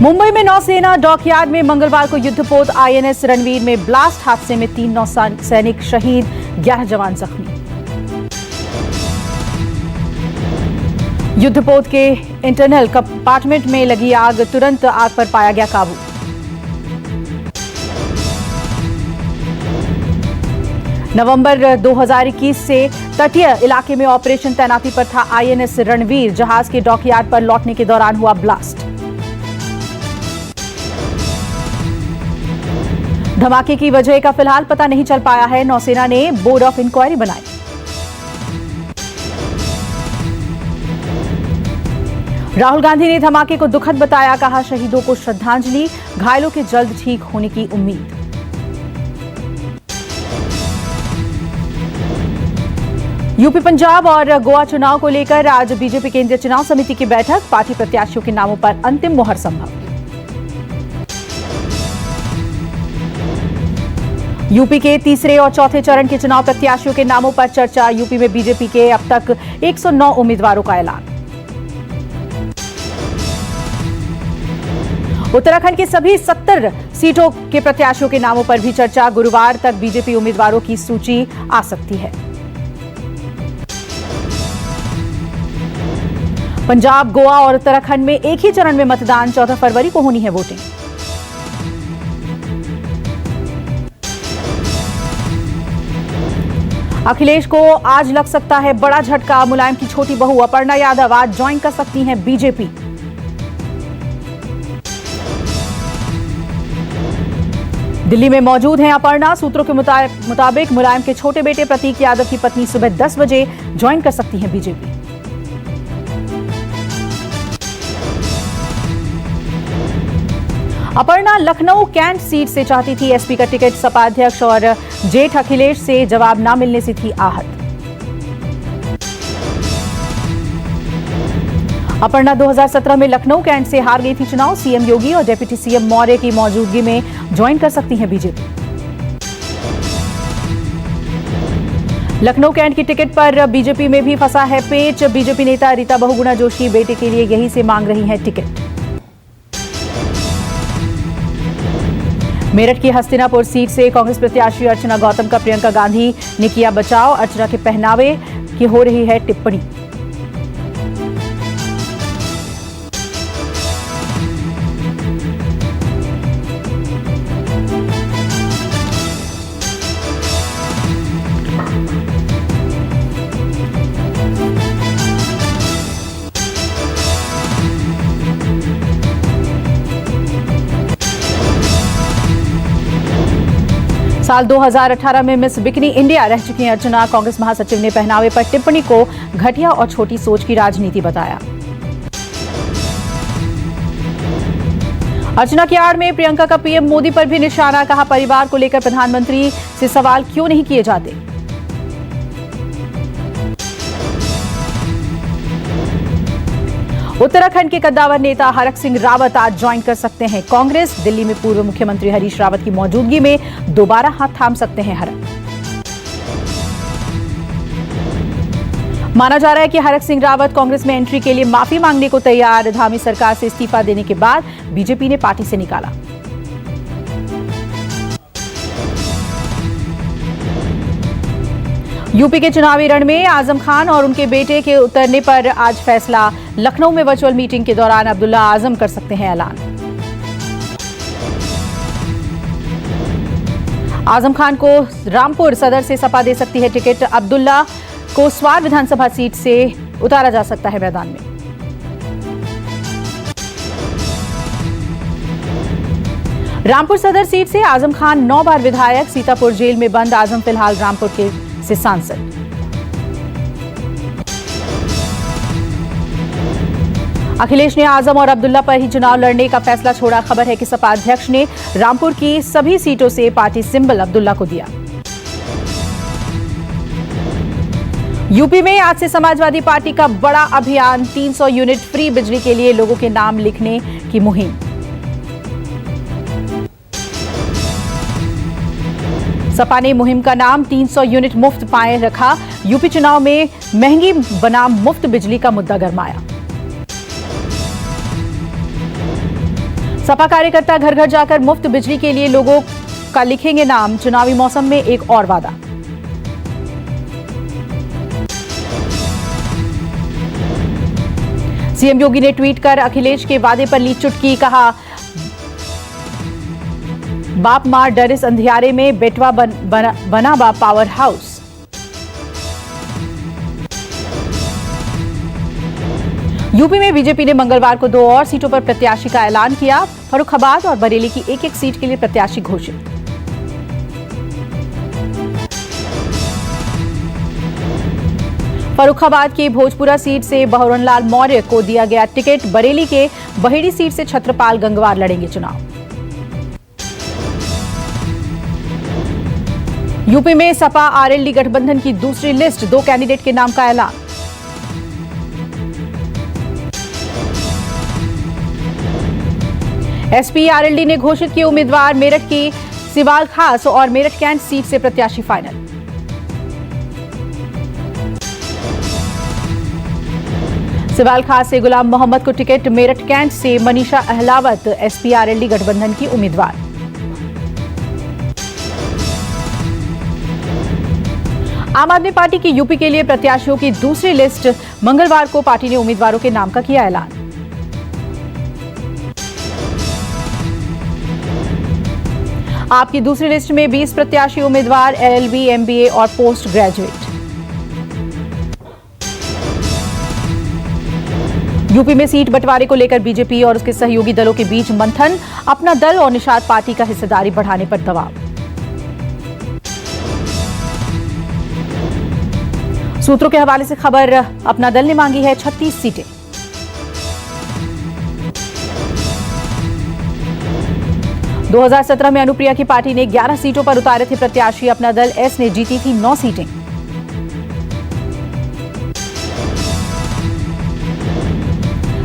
मुंबई में नौसेना डॉकयार्ड में मंगलवार को युद्धपोत आईएनएस रणवीर में ब्लास्ट हादसे में 3 नौसैनिक शहीद, 11 जवान जख्मी। युद्धपोत के इंटरनल कंपार्टमेंट में लगी आग, तुरंत आग पर पाया गया काबू। नवंबर 2021 से तटीय इलाके में ऑपरेशन तैनाती पर था आईएनएस रणवीर। जहाज के डॉकयार्ड पर लौटने के दौरान हुआ ब्लास्ट। धमाके की वजह का फिलहाल पता नहीं चल पाया है। नौसेना ने बोर्ड ऑफ इंक्वायरी बनाई। राहुल गांधी ने धमाके को दुखद बताया, कहा शहीदों को श्रद्धांजलि, घायलों के जल्द ठीक होने की उम्मीद। यूपी, पंजाब और गोवा चुनाव को लेकर आज बीजेपी केंद्रीय चुनाव समिति की बैठक। पार्टी प्रत्याशियों के नामों पर अंतिम मुहर संभव। यूपी के तीसरे और चौथे चरण के चुनाव प्रत्याशियों के नामों पर चर्चा। यूपी में बीजेपी के अब तक 109 उम्मीदवारों का ऐलान। उत्तराखंड की सभी 70 सीटों के प्रत्याशियों के नामों पर भी चर्चा। गुरुवार तक बीजेपी उम्मीदवारों की सूची आ सकती है। पंजाब, गोवा और उत्तराखंड में एक ही चरण में मतदान। 14 फरवरी को होनी है वोटिंग। अखिलेश को आज लग सकता है बड़ा झटका। मुलायम की छोटी बहू अपर्णा यादव आज ज्वाइन कर सकती हैं बीजेपी। दिल्ली में मौजूद हैं अपर्णा। सूत्रों के मुताबिक मुलायम के छोटे बेटे प्रतीक यादव की पत्नी सुबह 10 बजे ज्वाइन कर सकती हैं BJP. Aparna Lucknow Cantt seat से चाहती थी एसपी का टिकट। सपा अध्यक्ष और जेठ अखिलेश से जवाब न मिलने से थी आहत। अपर्णा 2017 में लखनऊ कैंट से हार गई थी चुनाव। सीएम योगी और डिप्टी सीएम मौर्य की मौजूदगी में ज्वाइन कर सकती हैं बीजेपी। लखनऊ कैंट की टिकट पर बीजेपी में भी फंसा है पेच। बीजेपी नेता रीता बहुगुणा जोशी बेटे के लिए यहीं से मांग रही हैं टिकट। मेरठ की हस्तिनापुर सीट से कांग्रेस प्रत्याशी अर्चना गौतम का प्रियंका गांधी ने किया बचाव। अर्चना के पहनावे की हो रही है टिप्पणी। साल 2018 में मिस बिकिनी इंडिया रह चुकी अर्चना। कांग्रेस महासचिव ने पहनावे पर टिप्पणी को घटिया और छोटी सोच की राजनीति बताया। अर्चना की आड़ में प्रियंका का पीएम मोदी पर भी निशाना। कहा परिवार को लेकर प्रधानमंत्री से सवाल क्यों नहीं किए जाते। उत्तराखंड के कद्दावर नेता हरक सिंह रावत आज ज्वाइन कर सकते हैं कांग्रेस। दिल्ली में पूर्व मुख्यमंत्री हरीश रावत की मौजूदगी में दोबारा हाथ थाम सकते हैं हरक। माना जा रहा है कि हरक सिंह रावत कांग्रेस में एंट्री के लिए माफी मांगने को तैयार। धामी सरकार से इस्तीफा देने के बाद बीजेपी ने पार्टी से निकाला। यूपी के चुनावी रण में आजम खान और उनके बेटे के उतरने पर आज फैसला। लखनऊ में वर्चुअल मीटिंग के दौरान अब्दुल्ला आजम कर सकते हैं ऐलान। आजम खान को रामपुर सदर से सपा दे सकती है टिकट। अब्दुल्ला को स्वार विधानसभा सीट से उतारा जा सकता है मैदान में। रामपुर सदर सीट से आजम खान 9 बार विधायक। सीतापुर जेल में बंद आजम फिलहाल रामपुर के से सांसद। अखिलेश ने आजम और अब्दुल्ला पर ही चुनाव लड़ने का फैसला छोड़ा। खबर है कि सपा अध्यक्ष ने रामपुर की सभी सीटों से पार्टी सिंबल अब्दुल्ला को दिया। यूपी में आज से समाजवादी पार्टी का बड़ा अभियान। 300 यूनिट फ्री बिजली के लिए लोगों के नाम लिखने की मुहिम। सपा ने मुहिम का नाम 300 यूनिट मुफ्त पाए रखा। यूपी चुनाव में महंगी बनाम मुफ्त बिजली का मुद्दा गरमाया। सपा कार्यकर्ता घर घर जाकर मुफ्त बिजली के लिए लोगों का लिखेंगे नाम, चुनावी मौसम में एक और वादा। सीएम योगी ने ट्वीट कर अखिलेश के वादे पर ली चुटकी, कहा बाप मार डर इस अंधियारे में, बेटवा बना बा पावर हाउस। यूपी में बीजेपी ने मंगलवार को 2 और सीटों पर प्रत्याशी का ऐलान किया। फर्रुखाबाद और बरेली की एक-एक सीट के लिए प्रत्याशी घोषित। फर्रुखाबाद की भोजपुरा सीट से बहुरनलाल मौर्य को दिया गया टिकट। बरेली के बहेड़ी सीट से छत्रपाल गंगवार लड़ेंगे चुनाव। यूपी में सपा आरएलडी गठबंधन की दूसरी लिस्ट, 2 कैंडिडेट के नाम का ऐलान। एसपी आरएलडी ने घोषित किए उम्मीदवार, मेरठ की सिवाल खास और मेरठ कैंट सीट से प्रत्याशी फाइनल। सिवाल खास से गुलाम मोहम्मद को टिकट, मेरठ कैंट से मनीषा अहलावत एसपी आरएलडी गठबंधन की उम्मीदवार। आम आदमी पार्टी की यूपी के लिए प्रत्याशियों की दूसरी लिस्ट, मंगलवार को पार्टी ने उम्मीदवारों के नाम का किया ऐलान। आपकी दूसरी लिस्ट में 20 प्रत्याशी उम्मीदवार, एलएलबी, एमबीए और पोस्ट ग्रेजुएट। यूपी में सीट बंटवारे को लेकर बीजेपी और उसके सहयोगी दलों के बीच मंथन, अपना दल और निषाद पार्टी का हिस्सेदारी बढ़ाने पर दबाव। सूत्रों के हवाले से खबर, अपना दल ने मांगी है 36 सीटें। दो 2017 में अनुप्रिया की पार्टी ने 11 सीटों पर उतारे थे प्रत्याशी, अपना दल एस ने जीती थी 9 सीटें।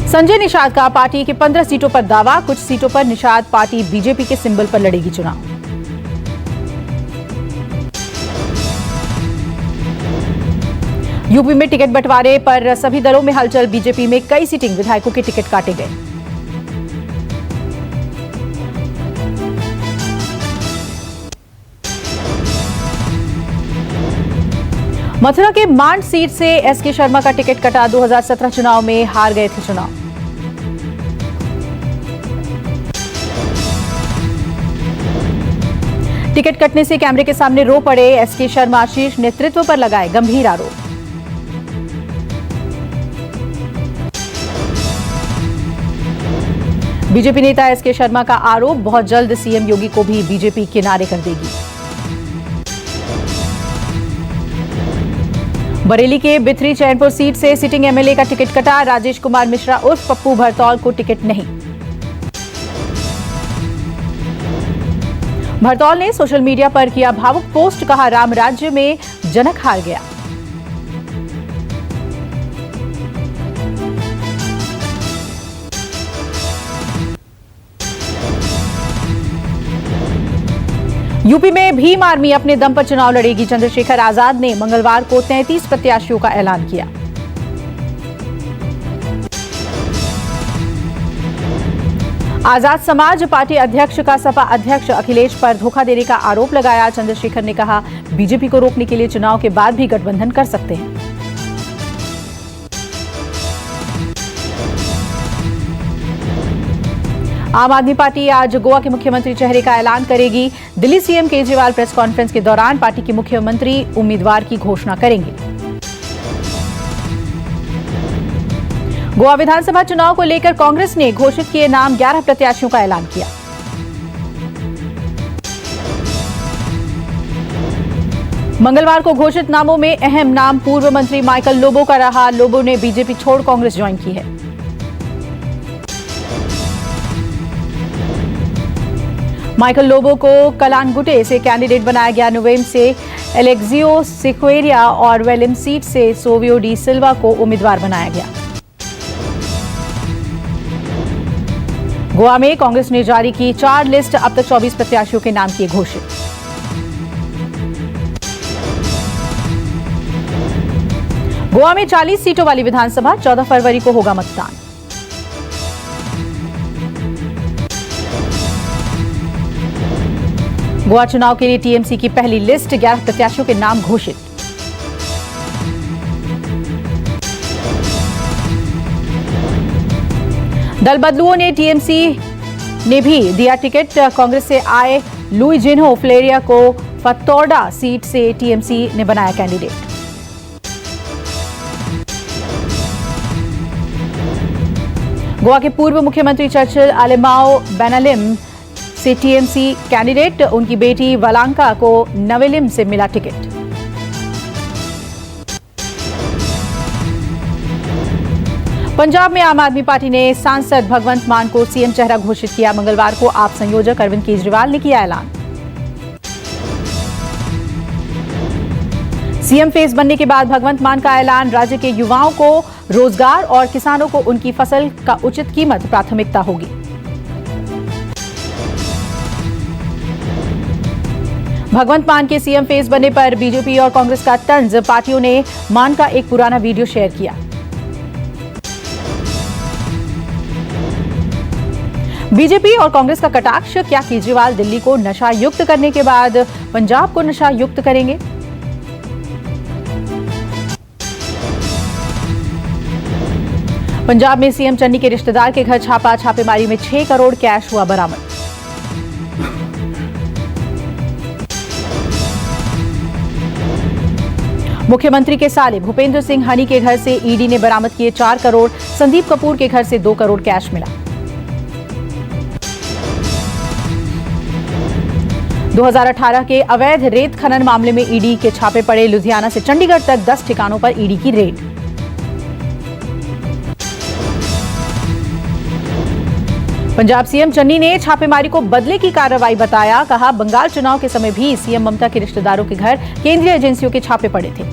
संजय निषाद का पार्टी के 15 सीटों पर दावा, कुछ सीटों पर निषाद पार्टी बीजेपी के सिंबल पर लड़ेगी चुनाव। यूपी में टिकट बंटवारे पर सभी दलों में हलचल, बीजेपी में कई सिटिंग विधायकों के टिकट काटे गए। मथुरा के मांड सीट से एसके शर्मा का टिकट कटा, 2017 चुनाव में हार गए थे चुनाव। टिकट कटने से कैमरे के सामने रो पड़े एसके शर्मा, शीर्ष नेतृत्व पर लगाए गंभीर आरोप। बीजेपी नेता एसके शर्मा का आरोप, बहुत जल्द सीएम योगी को भी बीजेपी किनारे कर देगी। बरेली के बिथरी चैनपुर सीट से सिटिंग एमएलए का टिकट कटा, राजेश कुमार मिश्रा उर्फ पप्पू भरतौल को टिकट नहीं। भरतौल ने सोशल मीडिया पर किया भावुक पोस्ट, कहा राम राज्य में जनक हार गया। यूपी में भीम आर्मी अपने दम पर चुनाव लड़ेगी, चंद्रशेखर आजाद ने मंगलवार को 33 प्रत्याशियों का ऐलान किया। आजाद समाज पार्टी अध्यक्ष का सपा अध्यक्ष अखिलेश पर धोखा देने का आरोप लगाया। चंद्रशेखर ने कहा बीजेपी को रोकने के लिए चुनाव के बाद भी गठबंधन कर सकते हैं। आम आदमी पार्टी आज गोवा के मुख्यमंत्री चेहरे का ऐलान करेगी। Delhi CM Kejriwal press conference के दौरान पार्टी के मुख्यमंत्री उम्मीदवार की घोषणा करेंगे। गोवा विधानसभा चुनाव को लेकर कांग्रेस ने घोषित किए नाम, 11 प्रत्याशियों का ऐलान किया। मंगलवार को घोषित नामों में अहम नाम पूर्व मंत्री माइकल लोबो का रहा। लोबो ने बीजेपी छोड़ कांग्रेस ज्वाइन की है। माइकल लोबो को कलानगुटे से कैंडिडेट बनाया गया। नोवेम से एलेक्सियो सिक्वेरिया और वेलिम सीट से सोवियो डी सिल्वा को उम्मीदवार बनाया गया। गोवा में कांग्रेस ने जारी की 4 लिस्ट, अब तक 24 प्रत्याशियों के नाम किए घोषित। गोवा में 40 सीटों वाली विधानसभा, 14 फरवरी को होगा मतदान। गोवा चुनाव के लिए टीएमसी की पहली लिस्ट, 11 प्रत्याशियों के नाम घोषित। दल बदलुओं ने टीएमसी ने भी दिया टिकट, कांग्रेस से आए लुइजिन्हो फ्लेरिया को फतोर्डा सीट से टीएमसी ने बनाया कैंडिडेट। गोवा के पूर्व मुख्यमंत्री चर्चिल अलेमाओ बेनालिम से टीएमसी कैंडिडेट, उनकी बेटी वलांका को नवेलिम से मिला टिकट। पंजाब में आम आदमी पार्टी ने सांसद भगवंत मान को सीएम चेहरा घोषित किया। मंगलवार को आप संयोजक अरविंद केजरीवाल ने किया ऐलान। सीएम फेस बनने के बाद भगवंत मान का ऐलान, राज्य के युवाओं को रोजगार और किसानों को उनकी फसल का उचित कीमत प्राथमिकता होगी। भगवंत मान के सीएम फेस बनने पर बीजेपी और कांग्रेस का तंज, पार्टियों ने मान का एक पुराना वीडियो शेयर किया। बीजेपी और कांग्रेस का कटाक्ष, क्या केजरीवाल दिल्ली को नशा युक्त करने के बाद पंजाब को नशा युक्त करेंगे? पंजाब में सीएम चन्नी के रिश्तेदार के घर छापा, छापेमारी में 6 करोड़ कैश हुआ बरामद। मुख्यमंत्री के साले भूपेंद्र सिंह हनी के घर से ईडी ने बरामद किए 4 करोड़, संदीप कपूर के घर से 2 करोड़ कैश मिला। 2018 के अवैध रेत खनन मामले में ईडी के छापे पड़े, लुधियाना से चंडीगढ़ तक 10 ठिकानों पर ईडी की रेड। पंजाब सीएम चन्नी ने छापेमारी को बदले की कार्रवाई बताया, कहा बंगाल चुनाव के समय भी सीएम ममता के रिश्तेदारों के घर केंद्रीय एजेंसियों के छापे पड़े थे।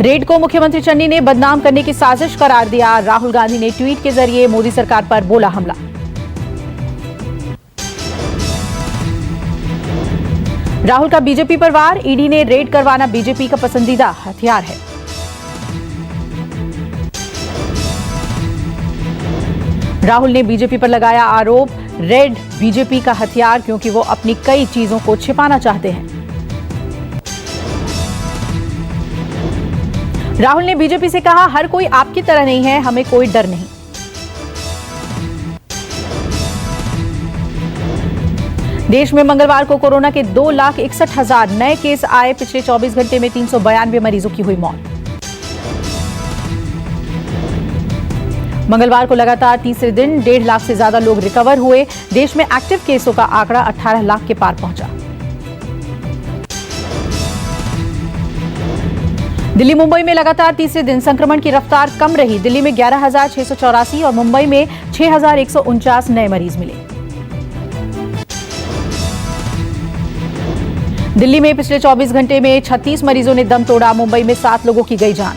रेड को मुख्यमंत्री चन्नी ने बदनाम करने की साजिश करार दिया। राहुल गांधी ने ट्वीट के जरिए मोदी सरकार पर बोला हमला। राहुल का बीजेपी पर वार, ईडी ने रेड करवाना बीजेपी का पसंदीदा हथियार है। राहुल ने बीजेपी पर लगाया आरोप, रेड बीजेपी का हथियार क्योंकि वो अपनी कई चीजों को छिपाना चाहते हैं। राहुल ने बीजेपी से कहा, हर कोई आपकी तरह नहीं है, हमें कोई डर नहीं। देश में मंगलवार को कोरोना के 2,61,000 नए केस आए, पिछले 24 घंटे में 392 मरीजों की हुई मौत। मंगलवार को लगातार तीसरे दिन 1.5 लाख से ज्यादा लोग रिकवर हुए। देश में एक्टिव केसों का आंकड़ा 18 लाख के पार पहुंचा। दिल्ली मुंबई में लगातार तीसरे दिन संक्रमण की रफ्तार कम रही। दिल्ली में 11,684 और मुंबई में 6,149 नए मरीज मिले। दिल्ली में पिछले 24 घंटे में 36 मरीजों ने दम तोड़ा। मुंबई में 7 लोगों की गई जान।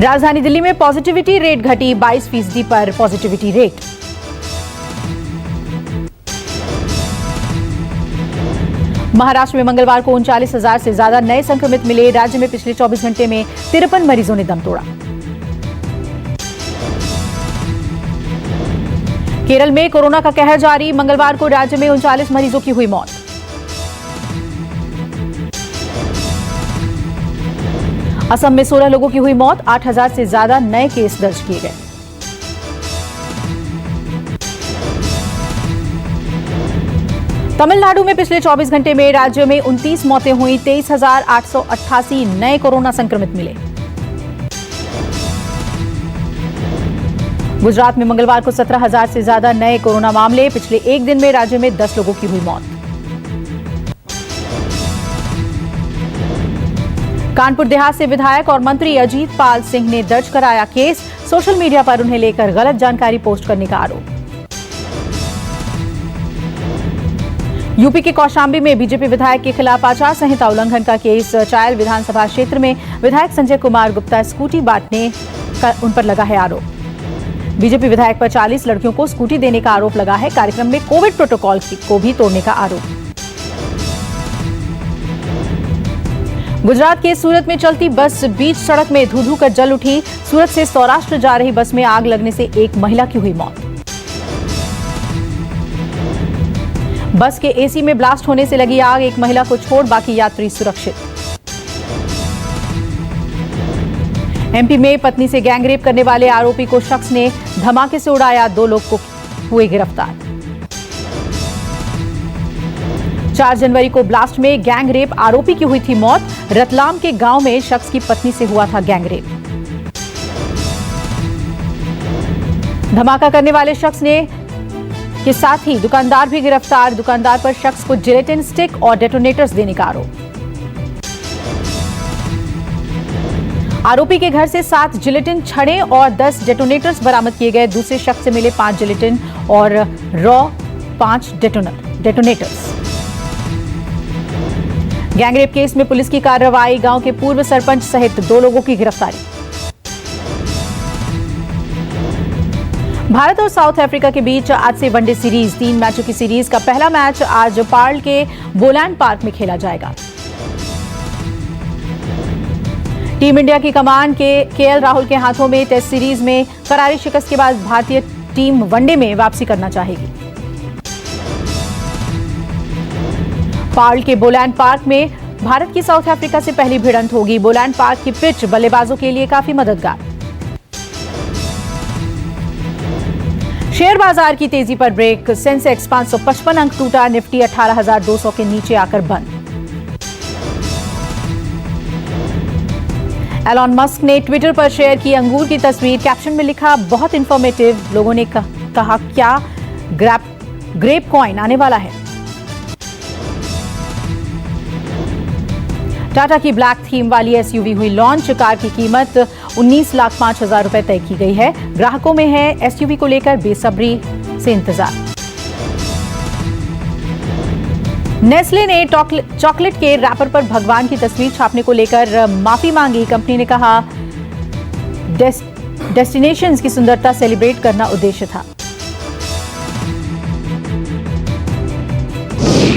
राजधानी दिल्ली में पॉजिटिविटी रेट घटी, 22% पर पॉजिटिविटी रेट। महाराष्ट्र में मंगलवार को 39,000 से ज्यादा नए संक्रमित मिले। राज्य में पिछले 24 घंटे में 53 मरीजों ने दम तोड़ा। केरल में कोरोना का कहर जारी, मंगलवार को राज्य में 39 मरीजों की हुई मौत। असम में 16 लोगों की हुई मौत, 8,000 से ज्यादा नए केस दर्ज किए गए। तमिलनाडु में पिछले 24 घंटे में राज्य में 29 मौतें हुई, 23,888 नए कोरोना संक्रमित मिले। गुजरात में मंगलवार को 17,000 से ज्यादा नए कोरोना मामले, पिछले एक दिन में राज्य में 10 लोगों की हुई मौत। कानपुर देहात से विधायक और मंत्री अजीत पाल सिंह ने दर्ज कराया केस, सोशल मीडिया पर उन्हें लेकर गलत जानकारी पोस्ट करने का आरोप। यूपी के कौशाम्बी में बीजेपी विधायक के खिलाफ आचार संहिता उल्लंघन का केस। चायल विधानसभा क्षेत्र में विधायक संजय कुमार गुप्ता स्कूटी बांटने का उन पर लगा है आरोप। बीजेपी विधायक पर 40 लड़कियों को स्कूटी देने का आरोप लगा है। कार्यक्रम में कोविड प्रोटोकॉल को भी तोड़ने का आरोप। गुजरात के सूरत में चलती बस बीच सड़क में धू-धू कर जल उठी। सूरत से सौराष्ट्र जा रही बस में आग लगने से एक महिला की हुई मौत। बस के एसी में ब्लास्ट होने से लगी आग, एक महिला को छोड़ बाकी यात्री सुरक्षित। एमपी में पत्नी से गैंगरेप करने वाले आरोपी को शख्स ने धमाके से उड़ाया, 2 लोग को हुए गिरफ्तार। 4 जनवरी को ब्लास्ट में गैंगरेप आरोपी की हुई थी मौत। रतलाम के गांव में शख्स की पत्नी से हुआ था गैंगरेप। धमाका करने वाले शख्स ने के साथ ही दुकानदार भी गिरफ्तार। दुकानदार पर शख्स को जिलेटिन स्टिक और डेटोनेटर्स देने का आरोप। आरोपी के घर से 7 जिलेटिन छड़े और 10 डेटोनेटर्स बरामद किए गए। दूसरे शख्स से मिले 5 जिलेटिन और रॉ 5 डेटोनेटर्स। गैंगरेप केस में पुलिस की कार्रवाई, गांव के पूर्व सरपंच सहित 2 लोगों की गिरफ्तारी। भारत और साउथ अफ्रीका के बीच आज से वनडे सीरीज, 3 मैचों की सीरीज का पहला मैच आज पार्ल के बोलैंड पार्क में खेला जाएगा। टीम इंडिया की कमान केएल राहुल के हाथों में टेस्ट सीरीज में करारी शिकस्त के बाद भारतीय टीम वनडे में वापसी करना चाहेगी। पार्ल के बोलैंड पार्क में भारत की साउथ अफ्रीका से पहली भिड़ंत होगी। बोलैंड पार्क की पिच बल्लेबाजों के लिए काफी मददगार। शेयर बाजार की तेजी पर ब्रेक, सेंसेक्स 555 अंक टूटा, निफ्टी 18,200 के नीचे आकर बंद। एलॉन मस्क ने ट्विटर पर शेयर की अंगूर की तस्वीर, कैप्शन में लिखा बहुत इंफॉर्मेटिव। लोगों ने कहा क्या ग्रेप कॉइन आने वाला है। टाटा की ब्लैक थीम वाली एसयूवी हुई लॉन्च। कार की कीमत 19,05,000 रुपए तय की गई है। ग्राहकों में है एसयूवी को लेकर बेसब्री से इंतजार। नेस्ले ने चॉकलेट के रैपर पर भगवान की तस्वीर छापने को लेकर माफी मांगी। कंपनी ने कहा डेस्टिनेशंस की सुंदरता सेलिब्रेट करना उद्देश्य था।